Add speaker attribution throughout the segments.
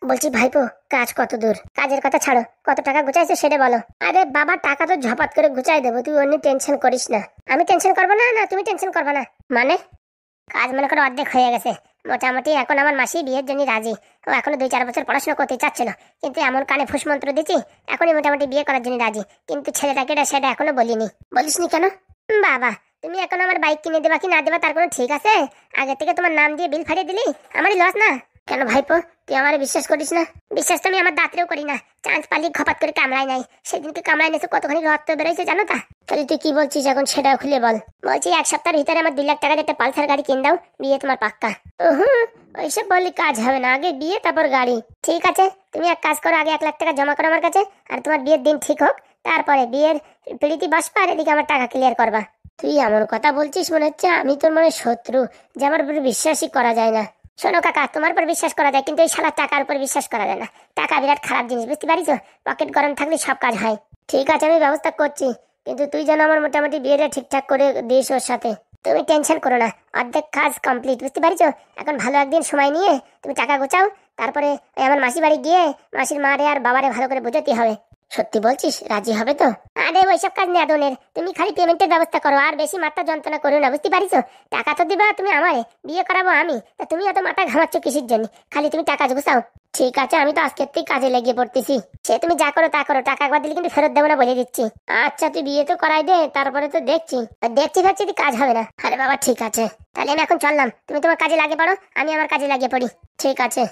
Speaker 1: বলছি ভাইপো, কাজ কত দূর? কাজের কথা ছাড়ো, কত টাকা গুছাইছো সেটা বলো। আরে বাবা, টাকা তো ঝপাত করে গুছাই দেবো, তুই অন্য টেনশন করিস না। আমি টেনশন করবো না? না তুমি টেনশন করবে না মানে? কাজ মনে করো অর্ধেক হয়ে গেছে মোটামুটি। এখন আমার মাসি বিয়ের জন্য রাজি। ও এখনো 2-4 বছর পড়াশোনা করতে চাচ্ছিল, কিন্তু এমন কানে ফুসমন্ত্র দিচ্ছি এখনই মোটামুটি বিয়ে করার জন্য রাজি। কিন্তু ছেলেটাকে সেটা এখনো বলিনি। বলিসনি কেন? বাবা, তুমি এখন আমার বাইক কিনে দেবা কি না দেবা তার কোনো ঠিক আছে? আগে থেকে তোমার নাম দিয়ে বিল ফাটিয়ে দিলি, আমারই লস না? কেন ভাইপো, তুই আমার বিশ্বাস করিস না? বিশ্বাস তো আমি আমার দাঁতরেও করি না। চান্স পালি খপাত করে কামড়ায় নাই। সেদিনকে কামড়ায় নিয়েছে, কতখানি রক্ত বেরোইছে জানো তা? তাহলে তুই কি বলছিস এখন সেটাও খুলে বল। বলছি 1 সপ্তাহের ভিতরে আমার 2 লাখ টাকার একটা পালসার গাড়ি কিনে দাও, বিয়ে তোমার পাক্কা। ওইসব বললি কাজ হবে না, আগে বিয়ে তারপর গাড়ি। ঠিক আছে, তুমি এক কাজ করো, আগে 1 লাখ টাকা জমা করো আমার কাছে, আর তোমার বিয়ের দিন ঠিক হোক, তারপরে বিয়ের পিড়িতি বসবা আর এদিকে আমার টাকা ক্লিয়ার করবা। তুই এমন কথা বলছিস মনে হচ্ছে আমি তোর মনে শত্রু, যে আমার উপরে বিশ্বাসই করা যায় না। শোনো কাকা, তোমার উপর বিশ্বাস করা যায়, কিন্তু এই শালা টাকার উপর বিশ্বাস করা যায় না। টাকা বিরাট খারাপ জিনিস, বুঝতে পারিস? পকেট গরম থাকলে সব কাজ হয়। ঠিক আছে, আমি ব্যবস্থা করছি, কিন্তু তুই যেন আমার মোটামুটি বিয়েটা ঠিকঠাক করে দিস ওর সাথে। তুমি টেনশন করো না, অর্ধেক কাজ কমপ্লিট, বুঝতে পারিস? এখন ভালো একদিন সময় নিয়ে তুমি টাকা গোছাও, তারপরে আমার মাসি বাড়ি গিয়ে মাসির মারে আর বাবারে ভালো করে বোঝাতে হবে। সত্যি বলছিস? রাজি হবে তো? আরে ওইসব কাজ নেই আদনের, তুমি খালি পেমেন্টের ব্যবস্থা করো, আর বেশি মাথা যন্ত্রণা করো না, বুঝতে পারিস? টাকা তো দিবা তুমি আমারে, বিয়ে করাবো আমি, তা তুমি এত মাথা ঘামাচ্ছ কিসের জন্য? খালি তুমি টাকা গুছাও। ঠিক আছে, আমি তো আজকের থেকে কাজে লেগে পড়তেছি। সে তুমি যা করো তা করো, টাকা একবার দিলে কিন্তু ফেরত দেবো না বলে দিচ্ছি। আচ্ছা তুই বিয়ে তো করাই দে, তারপরে তো দেখছি। দেখছি ভাবছি কাজ হবে না। আরে বাবা ঠিক আছে, তাহলে আমি এখন চললাম, তুমি তোমার কাজে লাগিয়ে পড়ো, আমি আমার কাজে লাগিয়ে পড়ি। ঠিক আছে।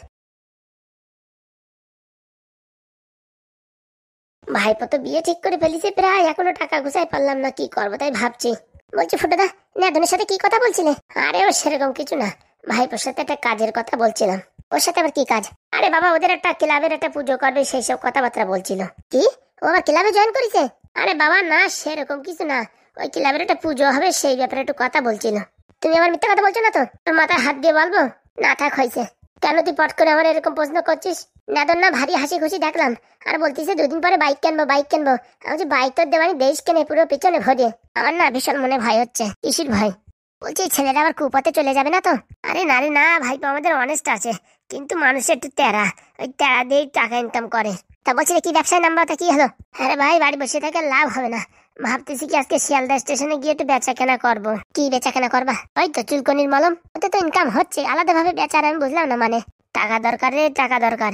Speaker 1: ভাইপো তো বিয়ে ঠিক করে ফেলিছে প্রায়, এখনো টাকা গুছাই পারলাম না, কি করবো তাই ভাবছি। বলছি ফুটোদা, নেদনের সাথে কি কথা বলছিলে? আরে ও সেরকম কিছু না, ভাইপোর সাথে একটা কাজের কথা বলছিলাম। ওর সাথে আবার কি কাজ? আরে বাবা, ওদের একটা ক্লাবের একটা পুজো করবে, সেই সব কথাবার্তা বলছিল। কি, ও আবার ক্লাবে জয়েন করেছে? আরে বাবা না, সেরকম কিছু না, ওই ক্লাবের একটা পুজো হবে সেই ব্যাপারে একটু কথা বলছিল। তুমি আবার মিথ্যা কথা বলছো না তো? তোর মাথায় হাত দিয়ে বলবো? না থাক হয়েছে। কেন তুই পট করে আমার এরকম প্রশ্ন করছিস? নেদন না ভারী হাসি খুশি দেখলাম, আর বলতিছে 2 দিন পরে বাইক কিনবো বাইক কিনবো। আমি বলছি বাইক তোর দেবানি দেশ কেনে পুরো পিছনে ভরে। আমার না ভীষণ মনে ভয় হচ্ছে। কিসির ভয়? বলছি ছেলেরা আবার কুপথে চলে যাবে না তো? আরে না রে না ভাইপো, আমাদের অনেস্ট আছে, কিন্তু মানুষের একটু তেরা, ওই তেরা দিয়েই টাকা ইনকাম করে। তা বলছি কি ব্যবসায় নামবা, তা কি হলো? আরে ভাই, বাড়ি বসে থেকে লাভ হবে না, ভাবতেছি কি আজকে শিয়ালদা স্টেশনে গিয়ে একটু বেচা কেনা করবো। কি বেচা কেনা করবা? ওই তো চুলকনির মলম, ওতে তো ইনকাম হচ্ছে, আলাদাভাবে বেচার আমি বুঝলাম না মানে। টাকা দরকার রে, টাকা দরকার।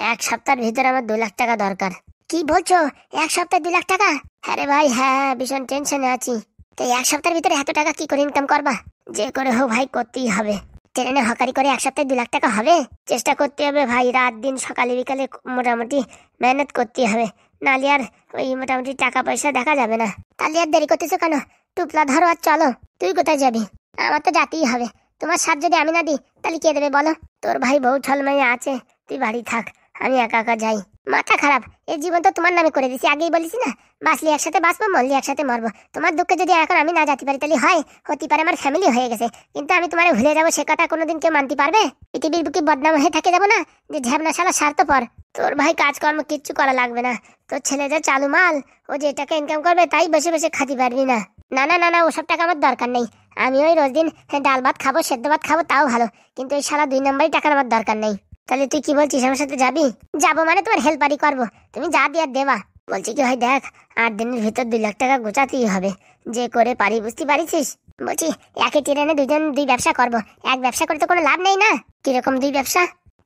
Speaker 1: 1 সপ্তাহের ভিতরে আমার 2 লাখ টাকা দরকার। কি বলছো? 1 সপ্তাহে 2 লাখ টাকা? হ্যাঁ রে ভাই, হ্যাঁ ভীষণ টেনশনে আছি। তো 1 সপ্তাহের ভিতরে এত টাকা কি করে ইনকাম করবা? যে করে হোক ভাই, করতেই হবে। ট্রেনে হকারি করে 1 সপ্তাহে 2 লাখ টাকা হবে? চেষ্টা করতে হবে ভাই, রাত দিন সকালে বিকালে মোটামুটি মেহনত করতে হবে, নাহলে আর ওই মোটামুটি টাকা পয়সা দেখা যাবে না। তাহলে আর দেরি করতেছো কেন? টুপলা ধরো আর চলো। তুই কোথায় যাবি? আমার তো যেতেই হবে। তোমার সাথ যদি আমি না দিই তাহলে কে দেবে বলো? তোর ভাই বউ ছলমাইয়া আছে, তুই বাড়ি থাক, আমি একা একা যাই। মাথা খারাপ, এই জীবন তো তোমার নামে করে দিছি, আগেই বলিস না? বাঁচলি একসাথে বাঁচবো, মরলি একসাথে মরবো। তোমার দুঃখে যদি এখন আমি না যেতে পারি তাহলে হয়, হতে পারে আমার ফ্যামিলি হয়ে গেছে, কিন্তু আমি তোমার ভুলে যাবো সে কথা কোনোদিন কেউ মানতে পারবে? পৃথিবীর বুকে বদনাম হয়ে থাকে যাবো না, যে ঝ্যাবনা শালা স্বার্থপর। তোর ভাই কাজকর্ম কিচ্ছু করা লাগবে না, তোর ছেলে যা চালু মাল, ও যে টাকা ইনকাম করবে তাই বসে বসে খাতে পারবি না। না না না না, ওসব টাকা আমার দরকার নেই। আমি ওই রোজ দিন ডাল ভাত খাবো, সেদ্ধ ভাত খাবো, তাও ভালো, কিন্তু ওই সারা 2 নম্বরই টাকার আমার দরকার নেই। তাহলে তুই কি বলছিস, আমার সাথে যাবি? যাবো মানে তোমার হেল্পারই করবো, তুমি যা দিয়ে দেবা। বলছি কি ভাই দেখ, 8 দিনের ভিতর 2 লাখ টাকা গোছাতেই হবে, যে করে পারি, বুঝতে পারিস? বলছি একই ট্রেনে 2 ব্যবসা করবো, এক ব্যবসা করে তো কোনো লাভ নেই না। কিরকম 2 ব্যবসা?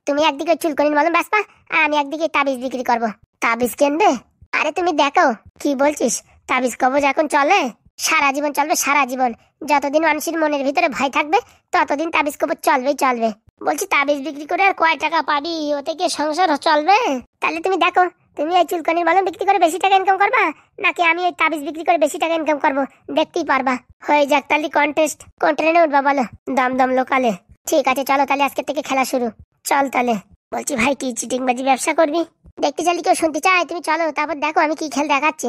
Speaker 1: তুমি একদিকে চুলকনির মলম বেচবা, আর আমি একদিকে তাবিজ বিক্রি করবো। তাবিজ কিনবে? আরে তুমি দেখো কি বলছিস, তাবিজ কবজ এখন চলে, সারা জীবন চলবে, সারা জীবন। যতদিন মানুষের মনের ভিতরে ভয় থাকবে ততদিন তাবিজ কবজ চলবেই চলবে। বলছি তাবিজ বিক্রি করে আর কয় টাকা পাবি, ওতে কি সংসার চলবে? তাহলে তুমি দেখো, তুমি এই চুলকানির মলম বিক্রি করে বেশি টাকা ইনকাম করবা, নাকি আমি এই তাবিজ বিক্রি করে বেশি টাকা ইনকাম করবো, দেখতেই পারবা। হয়ে যাক তাহলে কন্টেস্ট, কোন ট্রেনে উঠবা বলো? দমদম লোকালে। ঠিক আছে চলো তাহলে আজকে থেকে খেলা শুরু, চল তাহলে। বলছি ভাই কি চিটিংবাজি ব্যবসা করবি? দেখতে চাইলে কেউ শুনতে চায়? তুমি চলো, তারপর দেখো আমি কি খেল দেখাচ্ছি।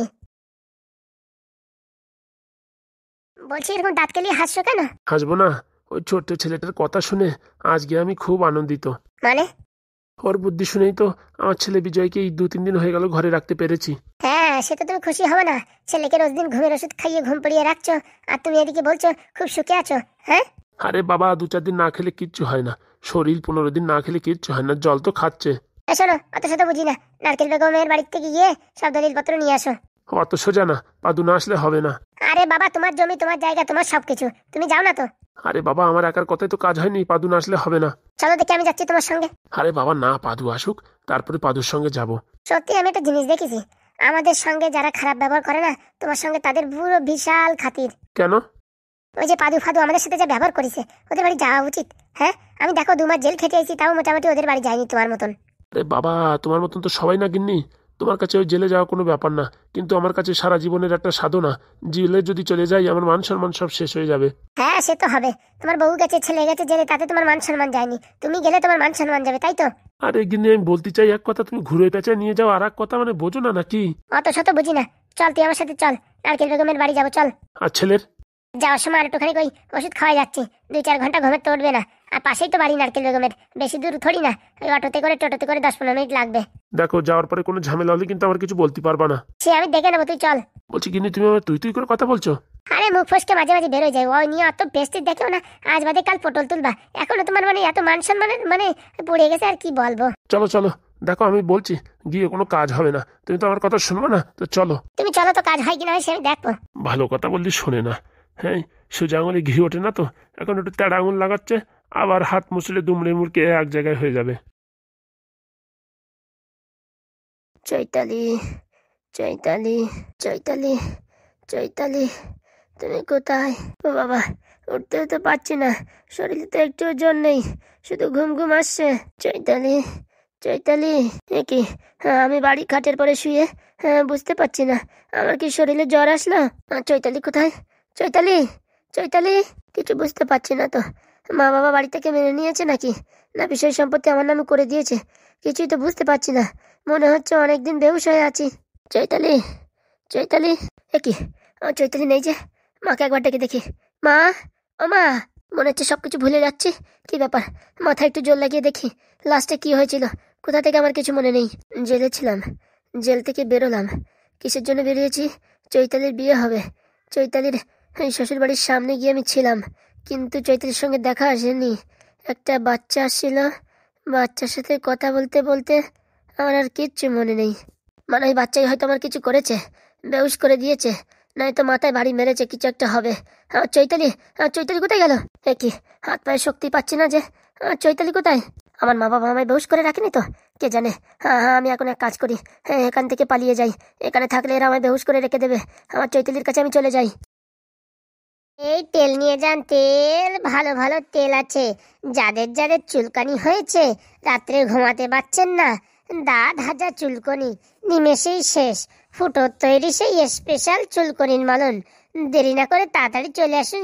Speaker 1: বলছি এরকম দাঁত কেলিয়ে হাসছো কেন?
Speaker 2: হাসবো না, ওই ছোট্ট ছেলেটার কথা শুনে আজকে আমি খুব আনন্দিত।
Speaker 1: মানে?
Speaker 2: ওর বুদ্ধি শুনেই তো আমার ছেলে বিজয়কে এই 2-3 দিন হয়ে গেল ঘরে রাখতে পেরেছি।
Speaker 1: হ্যাঁ সেটা তুমি খুশি হবে না? ছেলেকে রোজ দিন ঘুমের ওষুধ খাইয়ে ঘুম পাড়িয়ে রাখছো, আর তুমি এদিকে বলছো খুব সুখে আছো। হ্যাঁ
Speaker 2: আরে বাবা, 2-4 দিন না খেলে কিচ্ছু হয় না, শরীর 15 দিন না খেলে কিচ্ছু হয় না, জল তো খাচ্ছে।
Speaker 1: শোনো, অত শত বুঝি না, নারকেল বেগমের বাড়ি থেকে গিয়ে সব দলিলপত্র নিয়ে আসো।
Speaker 2: অত সোজা না, পাদু না আসলে হবে না।
Speaker 1: আরে বাবা, তোমার জমি, তোমার জায়গা, তোমার সবকিছু, তুমি যাও না তো।
Speaker 2: আরে বাবা, আমার একার কথাই তো কাজ হয়নি, পাদু না আসলে হবে না।
Speaker 1: চলো দেখি, আমি যাচ্ছি তোমার সঙ্গে।
Speaker 2: আরে বাবা না, পাদু আসুক, তারপরে পাদুর সঙ্গে যাব।
Speaker 1: সত্যি আমি একটা জিনিস দেখেছি, আমাদের সঙ্গে যারা খারাপ ব্যবহার করে না, তোমার সঙ্গে তাদের পুরো বিশাল খাতির।
Speaker 2: কেন?
Speaker 1: ওই যে পাদু ফাদু আমাদের সাথে যে ব্যবহার করেছে, ওদের বাড়ি যাওয়া উচিত। হ্যাঁ, আমি দেখো 2 মাস জেল খেটে আইছি, তাও মোটামুটি ওদের বাড়ি যাইনি তোমার মতন।
Speaker 2: আরে বাবা, তোমার মতন তো সবাই না গিন্নি। তোমার কাছে ওই জেলে যাওয়া কোনো ব্যাপার না, কিন্তু আমার কাছে সারা জীবনের একটা সাধনা। জেলে যদি চলে যাই, আমার মান সম্মান সব শেষ হয়ে যাবে।
Speaker 1: হ্যাঁ, সে তো হবে। তোমার বউ গেছে, ছেলে গেছে জেলে, তাতে তোমার মান সম্মান যায়নি, তুমি গেলে তোমার মান সম্মান যাবে, তাই তো?
Speaker 2: আরে গিন্নি, আমি বলতে চাই এক কথা, তুমি ঘুরে পেঁচায় নিয়ে যাও আর এক কথা, মানে বোঝো না নাকি?
Speaker 1: অত শত বুঝি না। চল, তুই আমার সাথে চল, নারকেল বেগমের বাড়ি যাবো, চল।
Speaker 2: আর ছেলের?
Speaker 1: যাওয়ার সময় আর একটুখানি ওই ওষুধ খাওয়া যাচ্ছে, 2-4 ঘন্টা ঘুমের তো উঠবে না। আর পাশেই তো বাড়ি নারকেল বেগমের, বেশি দূর থরি না, ওই অটোতে করে টোটোতে করে 10-15 মিনিট লাগবে।
Speaker 2: দেখো, যাওয়ার পরে কোনো ঝামেলা হলে কিন্তু আমার কিছু বলতে পারবা না।
Speaker 1: সে আমি দেখে নেবো, তুই চল।
Speaker 2: বলছি গিন্নি, তুমি আমার তুই তুই করে কথা বলছো?
Speaker 1: আরে মুখ ফসকে মাঝে মাঝে বেরোয় যায়, ওই নিয়ে অত পেস্টিজ দেখেও না, আজ বাদে কাল পটল তুলবা। এখনো তোমার মানে এত মান সম্মানের মানে পড়ে গেছে, আর কি বলবো।
Speaker 2: চলো চলো, দেখো আমি বলছি, গিয়ে কোনো কাজ হবে না, তুমি তো আমার কথা শুনবো না, তো চলো।
Speaker 1: তুমি চলো তো, কাজ হয় কিনা হয় সে আমি দেখবো।
Speaker 2: ভালো কথা বললি শোনে না। হ্যাঁ, সোজা আঙুলে ঘি ওঠে না তো, এখন একটু তেড়া আঙুল লাগাচ্ছে, আবার হাত মুছলে দুমড়ে মুড়কে এক জায়গায় হয়ে যাবে।
Speaker 1: চৈতালি, চৈতালি, চৈতালি, চৈতালি, তুমি কোথায়? ও বাবা, উঠতেও তো পারছি না, শরীরে তো একটু জোর নেই, শুধু ঘুম ঘুম আসছে। চৈতালি, চৈতালি, এ কি? হ্যাঁ, আমি বাড়ি খাটের পরে শুয়ে, হ্যাঁ বুঝতে পারছি না, আমার কি শরীরে জ্বর আসলো? চৈতালি কোথায়? চৈতালি, চৈতালি, কিছু বুঝতে পারছি না তো। মা বাবা বাড়ি থেকে মেনে নিয়েছে নাকি, না বিষয় সম্পত্তি আমার নামে করে দিয়েছে, কিছুই তো বুঝতে পারছি না। মনে হচ্ছে অনেকদিন বেহুশ হয়ে আছি। চৈতালি, চৈতালি, এ কি? চৈতালি নেই যে, মাকে একবার ডেকে দেখি। মা, ও মা, মনে হচ্ছে সবকিছু ভুলে যাচ্ছি। কি ব্যাপার? মাথায় একটু জোর লাগিয়ে দেখি, লাস্টে কি হয়েছিল, কোথা থেকে আমার কিছু মনে নেই। জেলে ছিলাম, জেল থেকে বেরোলাম। কিসের জন্য বেরিয়েছি? চৈতালির বিয়ে হবে। চৈতালির শ্বশুর বাড়ির সামনে গিয়ে আমি ছিলাম, কিন্তু চৈতালির সঙ্গে দেখা আসেনি। একটা বাচ্চা আসছিল, বাচ্চার সাথে কথা বলতে বলতে আমার আর কিচ্ছু মনে নেই। মানে ওই বাচ্চাই হয়তো আমার কিছু করেছে, বেহুশ করে দিয়েছে, নয়তো মাথায় বাড়ি মেরেছে, কিছু একটা হবে। চৈতালি, চৈতালি কোথায় গেল? এ কি, হাত পায়ে শক্তি পাচ্ছি না যে, চৈতালি কোথায়? আমার মা বাবা আমায় বেহুশ করে রাখেনি তো? কে জানে। হ্যাঁ হ্যাঁ, আমি এখন এক কাজ করি, হ্যাঁ এখান থেকে পালিয়ে যাই, এখানে থাকলে এরা আমায় বেহুশ করে রেখে দেবে। আমার চৈতালির কাছে আমি চলে যাই। এই তেল নিয়ে যান, তেল, ভালো ভালো তেল আছে। যাদের যাদের চুলকানি হয়েছে, রাত্রে ঘুমাতে পারছেন না, দাঁত হাজা চুলকনি নিমেষেই শেষ, ফুটোর তৈরি সেই স্পেশাল চুলকনির মলন। দেরি না করে তাড়াতাড়ি চলে আসুন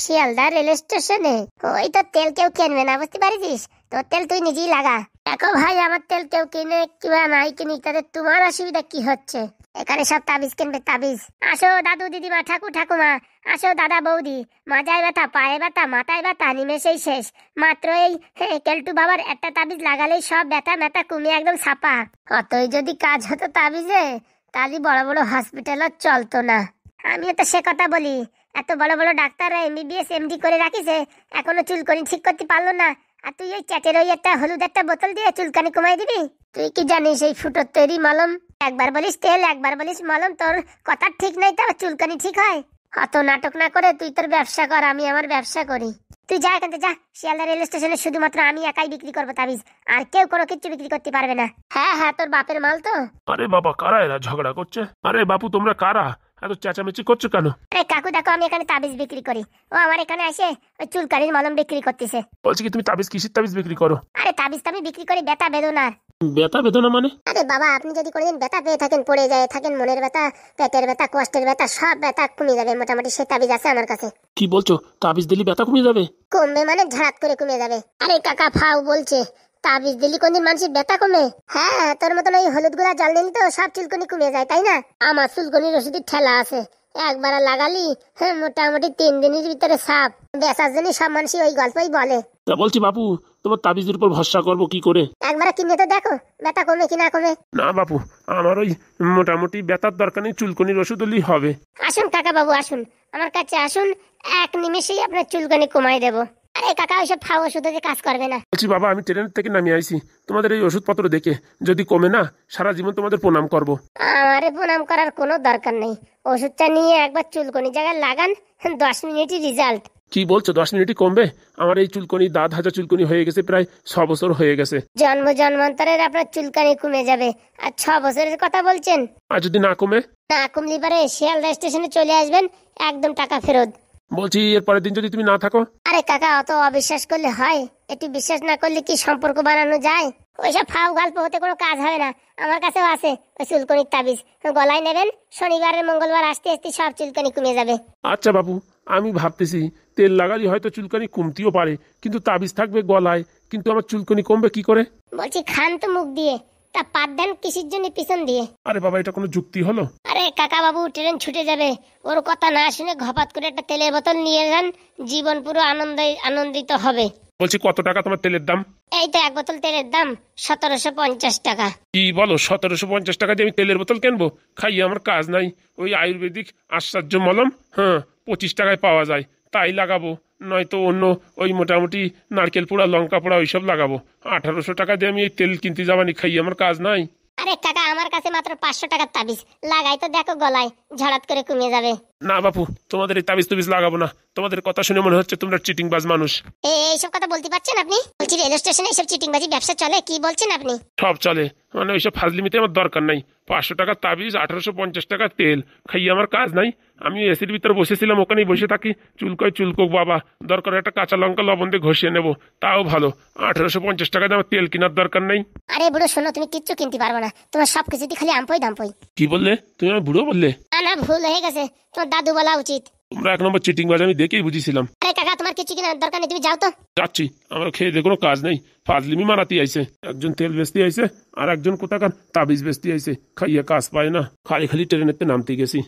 Speaker 1: শিয়ালদা রেল স্টেশনে। ওই তো তেল কেউ কিনবে না, বুঝতে পারিস? তোর তেল তুই নিজেই লাগা। দেখো ভাই, আমার তেল কেউ কিনে কিংবা নাই কিনি, তাদের তোমার অসুবিধা কি হচ্ছে? এখানে সব তাবিজ কিনবে, তাবিজ। আসো দাদু দিদিমা, ঠাকুর ঠাকুমা, আসো দাদা বৌদি, মাজায় ব্যথা, পায়ে ব্যথা, মাথায় ব্যথা নিমেষেই শেষ। মাত্র এই কেলটু বাবার একটা তাবিজ লাগালেই সব ব্যথা ম্যাথা কমে একদম ছাপা। অতই যদি কাজ হতো তাবিজে, তাহলে বড় বড় হসপিটালও চলতো না। আমিও তো সে কথা বলি, এত বড় বড় ডাক্তাররা MBBS MD করে রাখিছে, এখনো চুলকনি ঠিক করতে পারলো না, আর তুই ওই চ্যাটের ওই একটা হলুদ একটা বোতল দিয়ে চুলকানি কমাই দিবি? তুই কি জানিস এই ফুটোর তৈরি মলম? একবার বলিস তেল, একবার বলিস মলম, তোর কথা ঠিক নাই তো চুলকানি ঠিক হয়? অত নাটক না করে তুই তোর ব্যবসা কর, আমি আমার ব্যবসা করি। তুই যা এখান থেকে যা, শিয়ালদা রেল স্টেশনে শুধুমাত্র আমি একাই বিক্রি করবো তাবিজ, আর কেউ কোনো কিছু বিক্রি করতে পারবে না। হ্যাঁ হ্যাঁ, তোর বাপের মাল তো।
Speaker 2: আরে বাবা, কারা এরা ঝগড়া করছে? আরে বাপু, তোমরা কারা এত চেঁচামেচি করছো কেন?
Speaker 1: আরে কাকু দেখো, আমি এখানে তাবিজ বিক্রি করি, ও আমার এখানে এসে ওই চুলকানির মলম বিক্রি করতেছে।
Speaker 2: বলছি কি, তুমি তাবিজ কিসের তাবিজ বিক্রি করো?
Speaker 1: আরে তাবিজ তো আমি বিক্রি করি ব্যথা বেদনার।
Speaker 2: ব্যথা বেদনা মানে?
Speaker 1: আরে বাবা, আপনি যদি কোনোদিন ব্যথা পেয়ে থাকেন, পড়ে যায় থাকেন, মনের ব্যথা, পেটের ব্যথা, কষ্টের ব্যথা, সব ব্যথা কমে যাবে মোটামুটি, সে তাবিজ আছে আমার কাছে।
Speaker 2: কি বলছো? তাবিজ দিলে ব্যথা কমে যাবে?
Speaker 1: কমবে মানে ঝাড়াত করে কমে যাবে। আরে কাকা ফাউ বলছে, তাবিজ দিলি কোনদিন মানুষের ব্যথা কমে? হ্যাঁ, তোর মতন ওই হলুদ গুলা জল নিলি তো সব চুলকনি কমে যায়, তাই না? আমার চুলকনির ওষুধের ঠেলা আছে, একবার লাগালি হ্যাঁ মোটামুটি 3 দিনের ভিতরে সাপ। বেচার জন্য সব মানুষই ওই গল্পই বলে।
Speaker 2: তা বলছি বাপু, তোমার তাবিজের উপর ভরসা করবো কি করে?
Speaker 1: একবার কিনে তো দেখো, ব্যথা কমে কি না কমে।
Speaker 2: না বাপু, আমার ওই মোটামুটি ব্যথার দরকার নেই, চুলকনির ওষুধ হলেই হবে।
Speaker 1: আসুন কাকা বাবু, আসুন আমার কাছে আসুন, 1 নিমেষেই আপনার চুলকানি কমাই দেব। আরে কাকা ওইসব খাও, ওষুধে যে কাজ করবে না।
Speaker 2: বলছি বাবা, আমি ট্রেন থেকে নামিয়ে আইছি, তোমাদের এই ওষুধপত্র দেখে যদি কমে না, সারা জীবন তোমাদের প্রণাম করব।
Speaker 1: আমারে প্রণাম করার কোনো দরকার নেই। ওষুধটা নিয়ে একবার চুলকনি জায়গায় লাগান, 10 মিনিটই রেজাল্ট।
Speaker 2: কি বলছো 10 মিনিটই কমবে? আমার এই চুলকনি, দাঁত হাজা চুলকনি হয়ে গেছে, প্রায় 6 বছর হয়ে গেছে।
Speaker 1: জন্ম জন্মান্তরের আপনার চুলকানি কমে যাবে, আর 6 বছরের কথা বলছেন?
Speaker 2: আর যদি না কমে?
Speaker 1: না কমলি পারে শিয়ালদা স্টেশনে চলে আসবেন, একদম টাকা ফেরত।
Speaker 2: বলছি এর পরের দিন যদি তুমি না থাকো?
Speaker 1: আরে কাকা অত অবিশ্বাস করলে হয়? একটু বিশ্বাস না করলে কি সম্পর্ক বানানো যায়? ওইসব ফাও গল্প হতে কোনো কাজ হবে না। আমার কাছেও আছে ওই চুলকনির তাবিজ, গলায় নেবেন, শনিবারের মঙ্গলবার আসতে আসতে সব চুলকানি কমে যাবে।
Speaker 2: আচ্ছা বাবু, আমি ভাবতেছি তেল লাগালে হয়তো চুলকানি কমতেও পারে, কিন্তু তাবিজ থাকবে গলায়, কিন্তু আমার চুলকানি কমবে কি করে?
Speaker 1: বলছি খান তো মুখ দিয়ে, তা পাত দেন কিসের জন্য পিছন দিয়ে?
Speaker 2: আরে বাবা, এটা কোনো যুক্তি হলো?
Speaker 1: আরে কাকা বাবু, ট্রেন ছুটে যাবে, ওর কথা না শুনে ঘপাত করে একটা তেলের বোতল নিয়ে যান, জীবন পুরো আনন্দিত হবে।
Speaker 2: বলছি কত টাকা তোমার তেলের দাম?
Speaker 1: এই তো 1 বোতল তেলের দাম 1750 টাকা।
Speaker 2: কি বলো, 1750 টাকা দিয়ে আমি তেলের বোতল কিনবো? খাইয়ে আমার কাজ নাই। ওই আয়ুর্বেদিক আশ্চর্য মলম, হ্যাঁ, 25 টাকায় পাওয়া যায়, তাই লাগাবো। নয়তো অন্য ওই মোটামুটি নারকেল পোড়া, লঙ্কা পোড়া ওইসব লাগাবো। 1800 টাকা দিয়ে আমি এই তেল কিনতে যাবানি, খাইয়ে আমার কাজ নাই।
Speaker 1: আরে কাকা, আমার কাছে মাত্র 500 টাকার তাবিজ, লাগাই তো দেখো গলায়, ঝড়াত করে কমে যাবে।
Speaker 2: না বাপু, তোমাদের এই তাবিজ তুবিজ লাগাবো না। তোমাদের কথা শুনে মনে হচ্ছে তোমরা চিটিংবাজ মানুষ।
Speaker 1: এইসব কথা বলতে পারছেন আপনি? বলছি রেল স্টেশনে এইসব চিটিংবাজি ব্যবসা চলে? কি বলছেন আপনি?
Speaker 2: সব চলে, মানে ওইসব ফাজলিমিতে আমার দরকার নাই। 500 টাকার তাবিজ, 1850 টাকার তেল, খাইয়ে আমার কাজ নাই। আমি এসির ভিতরে বসেছিলাম, ওখানেই বসে থাকি। চুলকোক বাবা, দরকার একটা কাঁচা লঙ্কা লবণ দিয়ে ঘষিয়ে নেবো, তাও ভালো। 1850 টাকা দিয়ে আমার তেল কেনার দরকার নেই।
Speaker 1: আরে বুড়ো শোনো, তুমি কিচ্ছু কিনতে পারবে না, তোমার সবকিছুতে খালি আমপই দাম্পই।
Speaker 2: কি বললে তুমি? আমার বুড়ো বললে?
Speaker 1: না ভুল হয়ে গেছে, তোমার দাদু বলা উচিত।
Speaker 2: তোমরা 1 নম্বর চিটিংবাজ, আমি দেখেই বুঝেছিলাম।
Speaker 1: আরে কাকা, তোমার কিছু কেনার দরকার নেই, তুমি যাও তো।
Speaker 2: যাচ্ছি, আমার খেয়ে দিয়ে কোনো কাজ নেই। ফাজলিমি মারাতে আইছে, একজন তেল বেচতে আইছে, আর একজন কোথাকার তাবিজ বেচতে আইছে। খাইয়ে কাজ পায় না, খালি খালি ট্রেনেতে নামতে গেছি।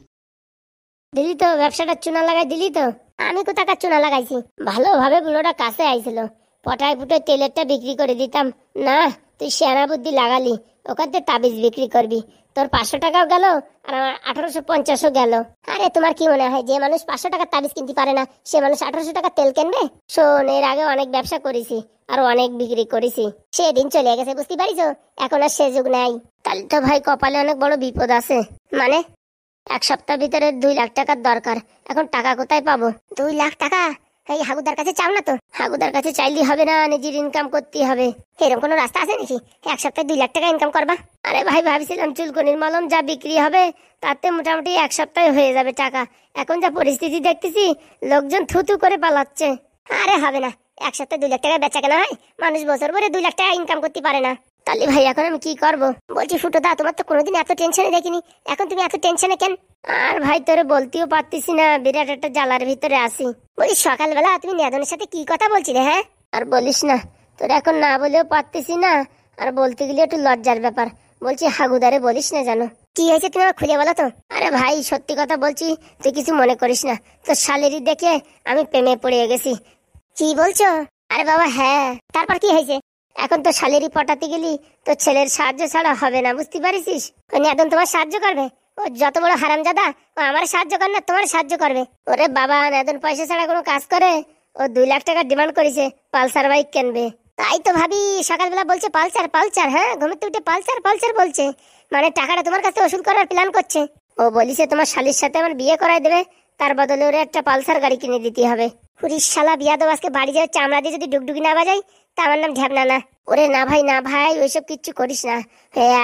Speaker 1: দিলি তো ব্যবসাটা চুনা লাগাই দিলি তো। আমি কোথাকার চুনা লাগাইছি? ভালোভাবে বুড়োটা কাছে আইছিল, পটায় ফুটোয় তেলেরটা বিক্রি করে দিতাম না। তুই শেয়ানা বুদ্ধি লাগালি, ওখান থেকে তাবিজ বিক্রি করবি, তোর 500 টাকাও গেল, আর আমার 1850ও গেল। আরে তোমার কি মনে হয় যে মানুষ 500 টাকার তাবিজ কিনতে পারে না, সে মানুষ 1800 টাকার তেল কিনবে? শোন, এর আগে অনেক ব্যবসা করেছি, আর অনেক বিক্রি করেছি, সেদিন চলে গেছে, বুঝতে পারিস? এখন আর সে যুগ নাই। তাহলে তো ভাই কপালে অনেক বড় বিপদ আছে। মানে 1 সপ্তাহ ভিতরে 2 লাখ টাকার দরকার, এখন টাকা কোথায় পাবো? 2 লাখ টাকা এই হাগুদার কাছে চাও না তো? হাগুদার কাছে চাইলে হবে না, নিজের ইনকাম করতে হবে। এরকম কোনো রাস্তা আছে নাকি 1 সপ্তাহে 2 লাখ টাকা ইনকাম করবা? আরে ভাই, ভাবছিলাম চুলকনির মলম যা বিক্রি হবে তাতে মোটামুটি 1 সপ্তাহে হয়ে যাবে টাকা। এখন যা পরিস্থিতি দেখতেছি, লোকজন থুতু করে পালাচ্ছে। আরে হবে না, 1 সপ্তাহে 2 লাখ টাকা বেচা কেনা হয়? মানুষ বছর ভরে 2 লাখ টাকা ইনকাম করতে পারে না। তাহলে ভাই এখন আমি কি করব? বলছি ফুটোদা, তোমার তো কোনোদিন এত টেনশনে দেখিনি, এখন তুমি এত টেনশনে কেন? আর ভাই তোরে বলতেও পারতেছি না, বিরাট একটা জ্বালার ভিতরে আছি। বলি সকালবেলা তুমি নেদনের সাথে কি কথা বলছিলে? হ্যাঁ, আর বলিস না, তোর এখন না বলেও পারতেছি না, আর বলতে গেলে একটু লজ্জার ব্যাপার। বলছি হাগুদারে বলিস না জানো। কি হয়েছে তুমি আমার খুলে বলো তো। আরে ভাই সত্যি কথা বলছি, তুই কিছু মনে করিস না, তোর শালেরি দেখে আমি প্রেমে পড়ে গেছি। কি বলছো? আরে বাবা হ্যাঁ, তারপর কি হয়েছে? এখন তো শালেরি পটাতে গেলি তোর ছেলের সাহায্য ছাড়া হবে না, বুঝতে পারিস? নেদন তোমার সাহায্য করবে? ও যত বড় হারামজাদা, ও আমার সাহায্য করে না, তোমার সাহায্য করবে? ওরে বাবা, নেদন পয়সা ছাড়া কোনো কাজ করে? ও 2 লাখ টাকা ডিমান্ড করেছে, পালসার বাইক কিনবে। তাই তো ভাবি, সকালবেলা বলছে পালসার, হ্যাঁ ঘুমোতে উঠে পালসার বলছে, মানে টাকাটা তোমার কাছে ওসুল করার প্ল্যান করছে। ও বলিছে তোমার শালির সাথে আমার বিয়ে করাই দেবে, তার বদলে ওরে একটা পালসার গাড়ি কিনে দিতে হবে। পুরিশ শালা বিয়াদব, আজকে বাড়ি যাওয়ার চামড়া দিয়ে যদি ডুগডুগি না বাজাই তা আমার নাম ঢ্যাবনা না। ওরে না ভাই ওইসব কিচ্ছু করিস না।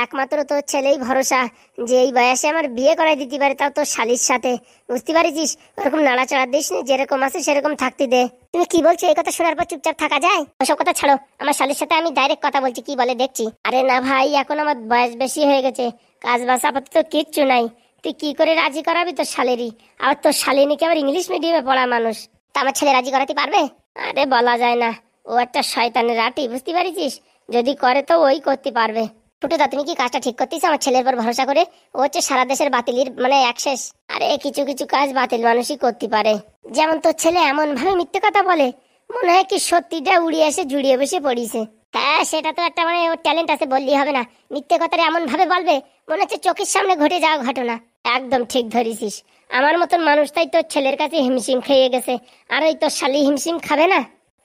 Speaker 1: একমাত্র তোর ছেলেই ভরসা, যে এই বয়সে আমার বিয়ে করাই দিতে পারে, তাও তোর শালির সাথে, বুঝতে পারিস? ওরকম নাড়াচড়া দিস না, যেরকম আছে সেরকম থাকতে দে। তুমি কি বলছো? এই কথা শোনার পর চুপচাপ থাকা যায়? ওসব কথা ছাড়ো, আমার শালির সাথে আমি ডাইরেক্ট কথা বলছি, কি বলে দেখছি। আরে না ভাই, এখন আমার বয়স বেশি হয়ে গেছে, কাজ বাজ আপাতত কিচ্ছু নাই। তুই কি করে রাজি করাবি তোর শালেরই? আর তোর শালিনীকে আবার ইংলিশ মিডিয়ামে পড়া মানুষ, তা আমার ছেলে রাজি করাতে পারবে? আরে বলা যায় না, ও একটা শয়তানের রাটি, বুঝতে পারিস? যদি করে তো ওই করতে পারবে। ফুটুদা, তুমি কি কাজটা ঠিক করতেছ আমার ছেলের পর ভরসা করে? ও হচ্ছে সারা দেশের বাতিলের মানে অ্যাক্সেস। আরে কিছু কাজ বাতিল মানুষই করতে পারে, যেমন তোর ছেলে এমন ভাবে মিথ্যে কথা বলে, মনে হয় কি সত্যিটা উড়িয়ে এসে জুড়িয়ে বসে পড়িছে। হ্যাঁ, সেটা তো একটা মানে ওর ট্যালেন্ট আছে, বললেই হবে না। মিথ্যে কথাটা এমন ভাবে বলবে মনে হচ্ছে চোখের সামনে ঘটে যাওয়া ঘটনা। একদম ঠিক ধরেছিস, আমার মতন মানুষটাই তোর ছেলের কাছে হিমশিম খেয়ে গেছে, আর ওই তোর শালি হিমশিম খাবে না?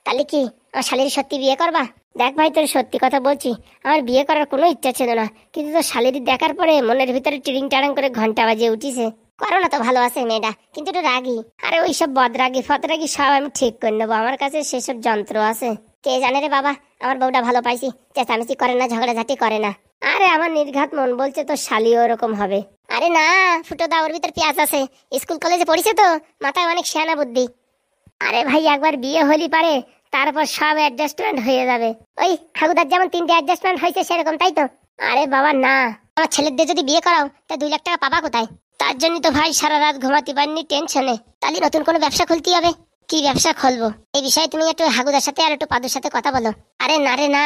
Speaker 1: তাহলে কি আমার শালির সত্যি বিয়ে করবা? দেখ ভাই, তোর সত্যি কথা বলছি, আমার বিয়ে করার কোনো ইচ্ছা ছিল না, কিন্তু তোর শালির দেখার পরে মনের ভিতরে টিরিং টাড়াং করে ঘন্টা বাজিয়ে উঠিছে। করো না তো, ভালো আছে মেয়েটা, কিন্তু একটু রাগি। আরে ওইসব বদরাগি ফতরাগি সব আমি ঠিক করে নেবো, আমার কাছে সেসব যন্ত্র আছে। কে জানে রে বাবা, আমার বউটা ভালো পাইছি, চেঁচামেচি করে না, ঝগড়াঝাটি করে না। আরে আমার নির্ঘাত মন বলছে তো শালিও ওরকম হবে। আরে না ফুটো দা, ওর ভিতর পেঁয়াজ আছে, স্কুল কলেজে পড়িছে তো, মাথায় অনেক শিয়ানা বুদ্ধি। আরে ভাই, একবার বিয়ে হলি পারে তারপর সব অ্যাডজাস্টমেন্ট হয়ে যাবে। ওই ঠাকুরদার যেমন 3টে অ্যাডজাস্টমেন্ট হয়েছে সেরকম, তাই তো? আরে বাবা না, আমার ছেলেদের যদি বিয়ে করাও তা 2 লাখ টাকা পাবা কোথায়? তার জন্য তো ভাই সারা রাত ঘুমাতে পারিনি টেনশনে। তাহলে নতুন কোনো ব্যবসা খুলতে হবে। কি ব্যবসা খুলবো এই বিষয়ে তুমি একটু হাগুদার সাথে আর একটু পাদুর সাথে কথা বলো। আরে না রে না,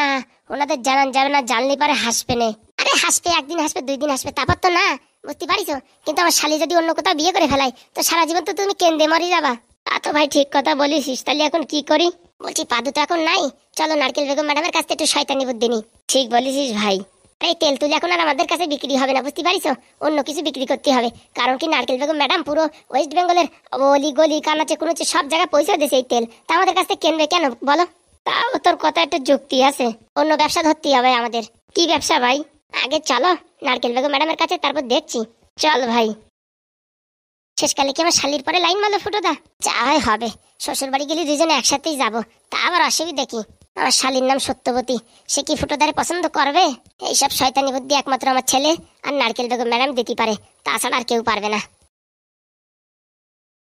Speaker 1: ওনাদের জানান যাবে না, জানলে পারে হাসবে নে। আরে হাসবে, 1 দিন হাসবে, 2 দিন হাসবে, তারপর তো না, বুঝতে পারিছো? কিন্তু আমার শালি যদি অন্য কোথাও বিয়ে করে ফেলাই তো সারা জীবন তো তুমি কেন্দে মরে যাবা। তা তো ভাই ঠিক কথা বলিস, তাহলে এখন কি করি? বলছি পাদু তো এখন নাই, চলো নারকেল বেগম ম্যাডামের কাছে একটু শয়তানি বুদ্ধি নি। ঠিক বলিস ভাই। এই তেল তুলে এখন আর আমাদের কাছে বিক্রি হবে না, বুঝতে পারিস? অন্য কিছু বিক্রি করতে হবে। কারণ কি নারকেল বেগম ম্যাডাম পুরো ওয়েস্ট বেঙ্গলের অলি গলি কানাচে কুনাচে সব জায়গায় পৌঁছে দিয়েছে এই তেল, তা আমাদের কাছে কিনবে কেন বলো? তাও তোর কথা একটা যুক্তি আছে, অন্য ব্যবসা ধরতে হবে আমাদের। কি ব্যবসা ভাই? আগে চলো নারকেল বেগম ম্যাডামের কাছে, তারপর দেখছি। চল ভাই। শেষকালে কি আমার শালির পরে লাইন মারলো ফুটোদা? যা হয় হবে, শ্বশুর বাড়ি গেলে দুজনে একসাথেই যাবো, তা আবার অসুবিধা কি? আমার শালির নাম সত্যবতী, সে কি ফুটোদারে পছন্দ করবে? এইসব শয়তানি বুদ্ধি একমাত্র আমার ছেলে আর নারকেল বেগম ম্যাডাম দিতে পারে, তাছাড়া আর কেউ পারবে না।